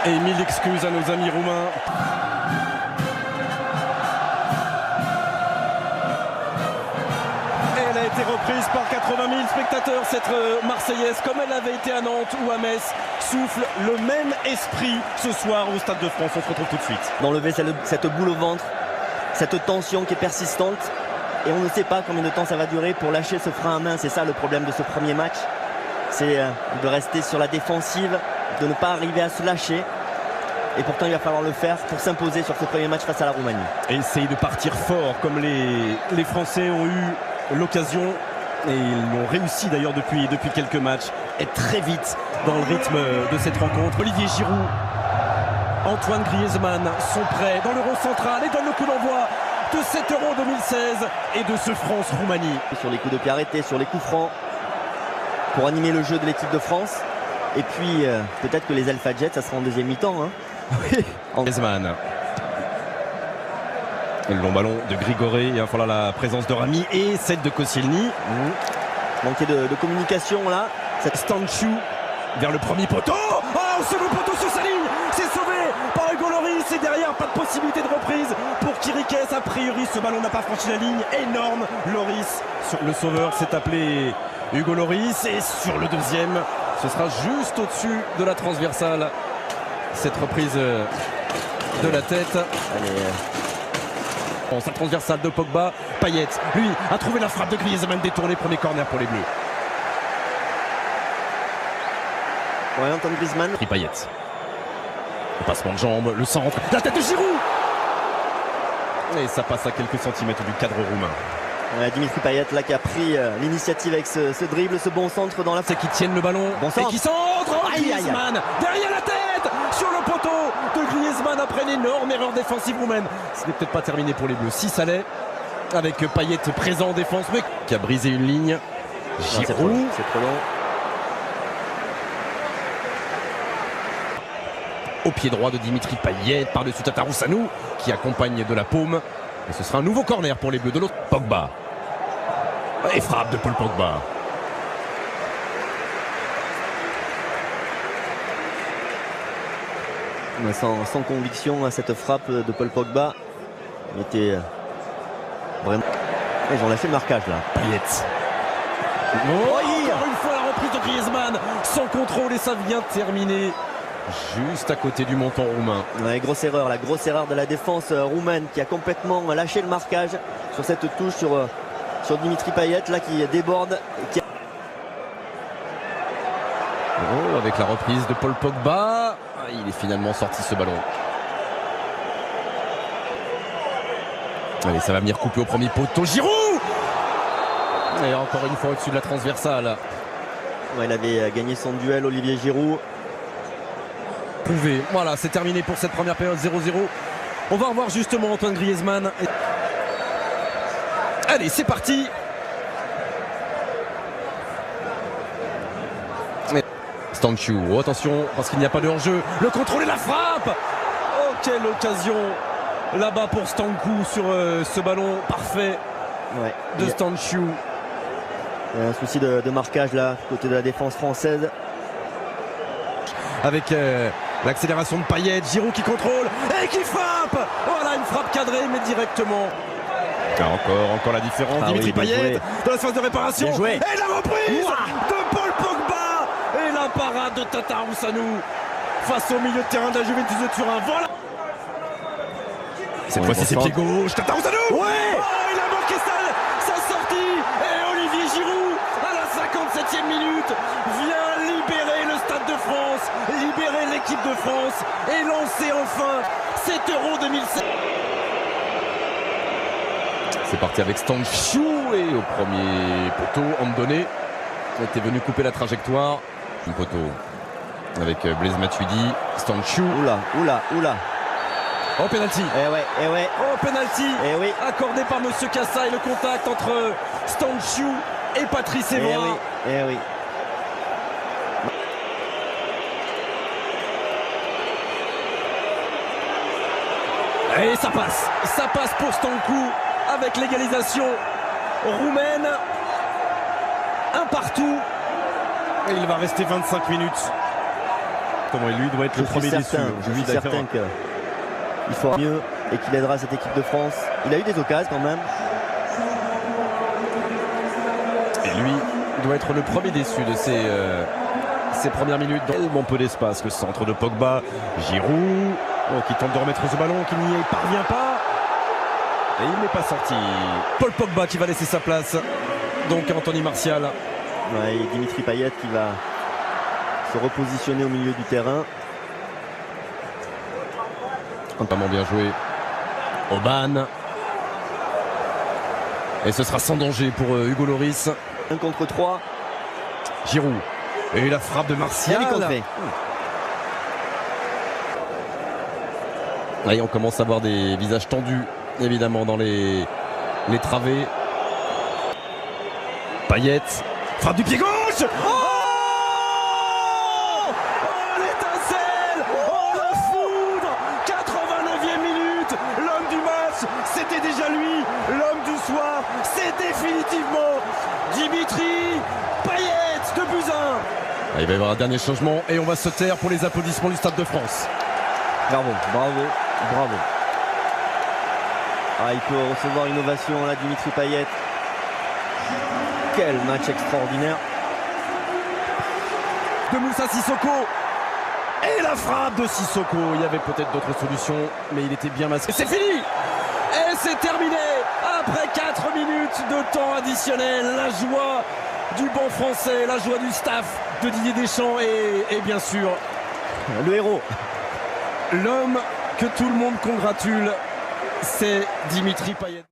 Et mille excuses à nos amis roumains. Et elle a été reprise par 80 000 spectateurs, cette Marseillaise, comme elle avait été à Nantes ou à Metz. Souffle le même esprit ce soir au Stade de France. On se retrouve tout de suite. D'enlever cette boule au ventre, cette tension qui est persistante. Et on ne sait pas combien de temps ça va durer pour lâcher ce frein à main. C'est ça le problème de ce premier match. C'est de rester sur la défensive, de ne pas arriver à se lâcher. Et pourtant il va falloir le faire pour s'imposer sur ce premier match face à la Roumanie. Et essayer de partir fort comme les Français ont eu l'occasion. Et ils l'ont réussi d'ailleurs depuis quelques matchs. Être très vite dans le rythme de cette rencontre. Olivier Giroud, Antoine Griezmann sont prêts dans l'Euro central et donnent le coup d'envoi de cet Euro 2016 et de ce France-Roumanie. Sur les coups de pied arrêtés, sur les coups francs, pour animer le jeu de l'équipe de France. Et puis peut-être que les Alpha Jets, ça sera en deuxième mi-temps. Oui. Griezmann. Le long ballon de Grigoré, il va falloir la présence de Rami et celle de Koscielny. Manquer de communication là. Stanciu vers le premier poteau. Oh, c'est le poteau sur sa ligne. C'est sauvé par Hugo Lloris. Et derrière, pas de possibilité de reprise pour Chiriquez. A priori, ce ballon n'a pas franchi la ligne. Énorme Lloris. Sur le sauveur, s'est appelé Hugo Lloris. Et sur le deuxième, ce sera juste au-dessus de la transversale. Cette reprise de la tête. Allez. Bon, sa transversale de Pogba. Payet, lui, a trouvé la frappe de Griezmann détournée. Premier corner pour les Bleus. Ouais, Antoine Griezmann. Payet. Le passement de jambe, le centre, la tête de Giroud. Et ça passe à quelques centimètres du cadre roumain. Ouais, Dimitri Payet là qui a pris l'initiative avec ce dribble, ce bon centre dans la... C'est qui tiennent le ballon et qui centre. Griezmann derrière la tête sur le poteau de Griezmann après une énorme erreur défensive roumaine. Ce n'est peut-être pas terminé pour les Bleus. Si ça l'est, avec Payet présent en défense, mais qui a brisé une ligne. Giroud. C'est trop long. Au pied droit de Dimitri Payet, par-dessus Tatarusanu qui accompagne de la paume. Et ce sera un nouveau corner pour les Bleus. De l'autre, Pogba. Et frappe de Paul Pogba. Sans conviction à cette frappe de Paul Pogba. Il était vraiment... Ils ont lâché le marquage là. Payet. Encore une fois la reprise de Griezmann. Sans contrôle et ça vient terminer juste à côté du montant roumain. Ouais, grosse erreur de la défense roumaine qui a complètement lâché le marquage sur cette touche sur Dimitri Payet là qui déborde. Avec la reprise de Paul Pogba, il est finalement sorti ce ballon. Allez, ça va venir couper au premier poteau. Giroud. Et encore une fois au-dessus de la transversale. Ouais, il avait gagné son duel, Olivier Giroud. Voilà, c'est terminé pour cette première période 0-0. On va revoir justement Antoine Griezmann. Allez, c'est parti. Stanciu, attention, parce qu'il n'y a pas de hors-jeu. Le contrôle et la frappe. Oh, quelle occasion là-bas pour Stanciu sur ce ballon parfait de Stanciu. Il y a un souci de marquage là, côté de la défense française. Avec l'accélération de Payet, Giroud qui contrôle et qui frappe. Voilà une frappe cadrée mais directement. Encore la différence. Dimitri Payet dans la phase de réparation. Et la reprise de Paul Pogba. Et la parade de Tatarusanu face au milieu de terrain de la Juventus de Turin. Voilà. Cette fois-ci c'est pied gauche. Tatarusanu. Il a manqué sa sortie. Et Olivier Giroud à la 57e minute vient libérer le Stade de France, libérer l'équipe de France et lancer enfin cet Euro 2016. C'est parti avec Stanciu et au premier poteau, Andone était venu couper la trajectoire. Un poteau avec Blaise Matuidi, Stanciu. Oula. Oh, penalty. Oh, penalty. Accordé par Monsieur Cassa et le contact entre Stanciu et Patrice Evra. Et ça passe pour Stanciu avec l'égalisation roumaine. Un partout. Et il va rester 25 minutes Comment lui doit être le premier déçu. Je suis certain qu'il fera mieux et qu'il aidera cette équipe de France. Il a eu des occasions quand même. Et lui doit être le premier déçu de ces premières minutes. Tellement peu d'espace, le centre de Pogba, Giroud, qui tente de remettre ce ballon, qui n'y parvient pas. Et il n'est pas sorti. Paul Pogba qui va laisser sa place. Donc Anthony Martial. Ouais, et Dimitri Payet qui va se repositionner au milieu du terrain. Vraiment bien joué. Aubin. Et ce sera sans danger pour Hugo Lloris. 1 contre 3. Giroud. Et la frappe de Martial. Là, on commence à voir des visages tendus, évidemment, dans les travées. Payet. Frappe du pied gauche. Oh, l'étincelle. Oh, la foudre. 89e minute. L'homme du match, c'était déjà lui. L'homme du soir, c'est définitivement Dimitri Payet de Buzyn. Il va y avoir un dernier changement et on va se taire pour les applaudissements du Stade de France. Bravo. Il peut recevoir une ovation là, Dimitri Payet. Quel match extraordinaire. De Moussa Sissoko. Et la frappe de Sissoko. Il y avait peut-être d'autres solutions, mais il était bien masqué. C'est fini. Et c'est terminé. Après 4 minutes de temps additionnel, la joie du banc français, la joie du staff de Didier Deschamps et bien sûr le héros. L'homme que tout le monde congratule, c'est Dimitri Payet.